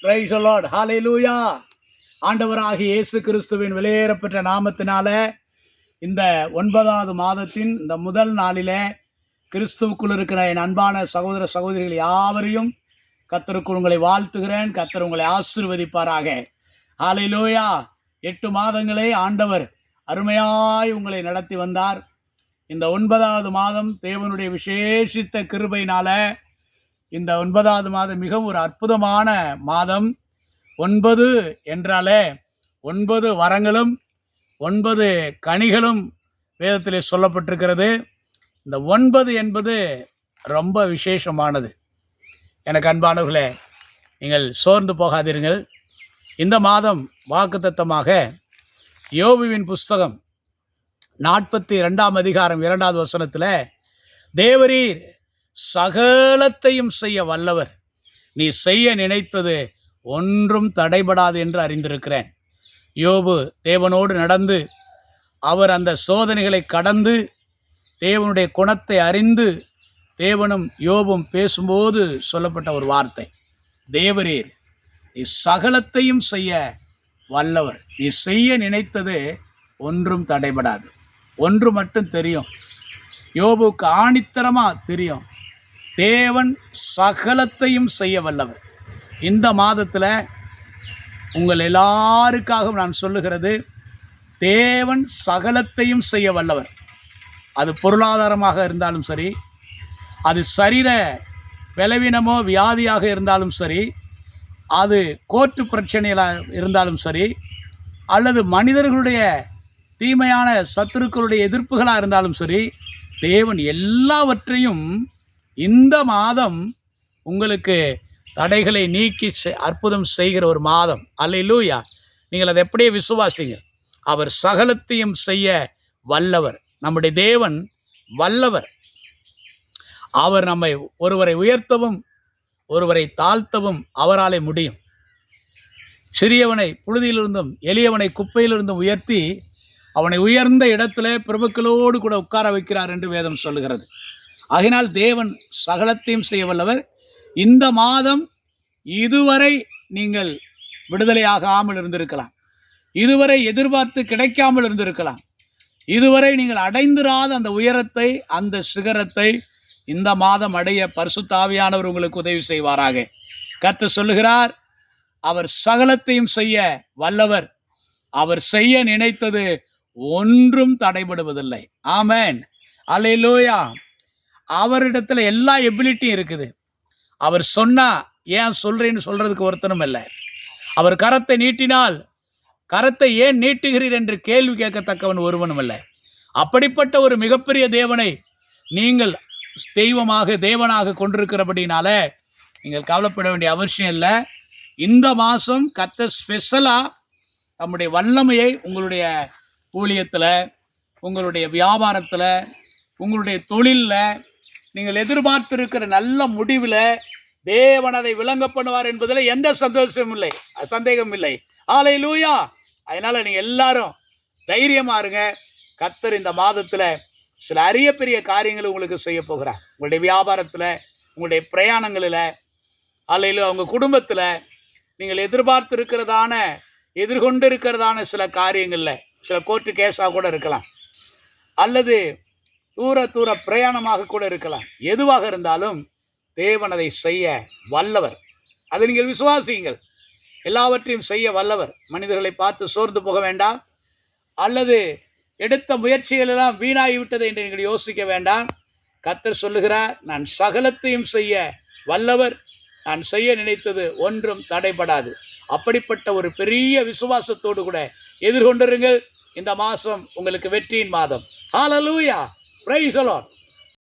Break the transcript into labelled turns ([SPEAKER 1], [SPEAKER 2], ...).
[SPEAKER 1] Price the Lord. ஹல்லேலூயா. ஆண்டவராகிய இயேசு கிறிஸ்துவின் விலையேறப்பெற்ற நாமத்தினால இந்த 9வது மாதத்தின் இந்த முதல் நாளிலே கிறிஸ்துவுக்குள் இருக்கிற என் அன்பான சகோதர சகோதரிகள் யாவரையும் கர்த்தருக்குள் உங்களை வாழ்த்துகிறேன். கர்த்தர் உங்களை ஆசீர்வதிப்பாராக. ஹல்லேலூயா. 8 மாதங்களே ஆண்டவர் அருமையாய் உங்களை நடத்தி வந்தார். இந்த 9வது மாதம் தேவனுடைய விசேஷித்த கிருபையினால இந்த 9வது மாதம் மிகவும் ஒரு அற்புதமான மாதம். 9 என்றாலே 9 வரங்களும் 9 கனிகளும் வேதத்திலே சொல்லப்பட்டிருக்கிறது. இந்த 9 என்பது ரொம்ப விசேஷமானது. எனக்கு அன்பானவர்களே, நீங்கள் சோர்ந்து போகாதீர்கள். இந்த மாதம் வாக்குத்தத்தமாக யோபுவின் புஸ்தகம் 42ஆம் அதிகாரம் 2வது வசனத்தில், தேவரீர் சகலத்தையும் செய்ய வல்லவர், நீ செய்ய நினைத்தது ஒன்றும் தடைபடாது என்று அறிந்திருக்கிறேன். யோபு தேவனோடு நடந்து அவர் அந்த சோதனைகளை கடந்து தேவனுடைய குணத்தை அறிந்து தேவனும் யோபும் பேசும்போது சொல்லப்பட்ட ஒரு வார்த்தை, தேவரீர் நீ சகலத்தையும் செய்ய வல்லவர், நீ செய்ய நினைத்தது ஒன்றும் தடைபடாது. ஒன்று மட்டும் தெரியும், யோபுக்கு ஆணித்தரமா தெரியும், தேவன் சகலத்தையும் செய்ய வல்லவர். இந்த மாதத்தில் உங்கள் எல்லாருக்காகவும் நான் சொல்லுகிறது, தேவன் சகலத்தையும் செய்ய வல்லவர். அது பொருளாதாரமாக இருந்தாலும் சரி, அது சரீர பலவீனமோ வியாதியாக இருந்தாலும் சரி, அது கோர்ட்டு பிரச்சனைகளாக இருந்தாலும் சரி, அல்லது மனிதர்களுடைய தீமையான சத்துருக்களுடைய எதிர்ப்புகளாக இருந்தாலும் சரி, தேவன் எல்லாவற்றையும் இந்த மாதம் உங்களுக்கு தடைகளை நீக்கி அற்புதம் செய்கிற ஒரு மாதம். அல்லேலூயா. நீங்கள் அதை எப்படியே விசுவாசிங்க. அவர் சகலத்தையும் செய்ய வல்லவர். நம்முடைய தேவன் வல்லவர். அவர் நம்மை ஒருவரை உயர்த்தவும் ஒருவரை தாழ்த்தவும் அவராலே முடியும். சிறியவனை புழுதியிலிருந்தும் எளியவனை குப்பையிலிருந்தும் உயர்த்தி அவனை உயர்ந்த இடத்துல பிரபுக்களோடு கூட உட்கார வைக்கிறார் என்று வேதம் சொல்லுகிறது. ஆகினால் தேவன் சகலத்தையும் செய்ய வல்லவர். இந்த மாதம் இதுவரை நீங்கள் விடுதலையாகாமல் இருந்திருக்கலாம், இதுவரை எதிர்பார்த்து கிடைக்காமல் இருந்திருக்கலாம், இதுவரை நீங்கள் அடைந்திராத அந்த உயரத்தை, அந்த சிகரத்தை இந்த மாதம் அடைய பரிசுத்த ஆவியானவர் உங்களுக்கு உதவி செய்வாராக. கர்த்தர் சொல்லுகிறார், அவர் சகலத்தையும் செய்ய வல்லவர், அவர் செய்ய நினைத்தது ஒன்றும் தடைபடுவதில்லை. ஆமென். அல்லேலூயா. அவரிடத்துல எல்லா எபிலிட்டியும் இருக்குது. அவர் சொன்னா ஏன் சொல்றேன்னு சொல்றதுக்கு ஒருத்தனும் இல்லை. அவர் கரத்தை நீட்டினால் கரத்தை ஏன் நீட்டுகிறீர் என்று கேள்வி கேட்கத்தக்கவன் ஒருவனும் இல்லை. அப்படிப்பட்ட ஒரு மிகப்பெரிய தேவனை நீங்கள் தெய்வமாக தேவனாக கொண்டிருக்கிறபடினால நீங்கள் கவலைப்பட வேண்டிய அவசியம் இல்லை. இந்த மாதம் கர்த்தர் ஸ்பெஷலாக நம்முடைய வல்லமையை உங்களுடைய ஊழியத்தில், உங்களுடைய வியாபாரத்தில், உங்களுடைய தொழிலில், நீங்கள் எதிர்பார்த்திருக்கிற நல்ல முடிவில் தேவன் அதை விளங்க பண்ணுவார் என்பதில் எந்த சந்தேகமும் இல்லை. ஹல்லேலூயா. அதனால நீங்கள் எல்லாரும் தைரியமா இருங்க. கர்த்தர் இந்த மாதத்தில் சில அரிய பெரிய காரியங்களை உங்களுக்கு செய்ய போகிறார். உங்களுடைய வியாபாரத்தில், உங்களுடைய பிரயாணங்களில், அல்லையில உங்கள் குடும்பத்தில் நீங்கள் எதிர்கொண்டு இருக்கிறதான சில காரியங்களில், சில கோர்ட்டு கேஸாக கூட இருக்கலாம், அல்லது தூர பிரயாணமாக கூட இருக்கலாம். எதுவாக இருந்தாலும் தேவன் அதை செய்ய வல்லவர். அதை நீங்கள் விசுவாசியுங்கள். எல்லாவற்றையும் செய்ய வல்லவர். மனிதர்களை பார்த்து சோர்ந்து போக வேண்டாம், அல்லது எடுத்த முயற்சிகள் எல்லாம் வீணாகிவிட்டது என்று நீங்கள் யோசிக்க வேண்டாம். கர்த்தர் சொல்லுகிறார், நான் சகலத்தையும் செய்ய வல்லவர், நான் செய்ய நினைத்தது ஒன்றும் தடைபடாது. அப்படிப்பட்ட ஒரு பெரிய விசுவாசத்தோடு கூட எதிர்கொண்டிருங்கள். இந்த மாதம் உங்களுக்கு வெற்றியின் மாதம். ஹல்லேலூயா. Praise the Lord.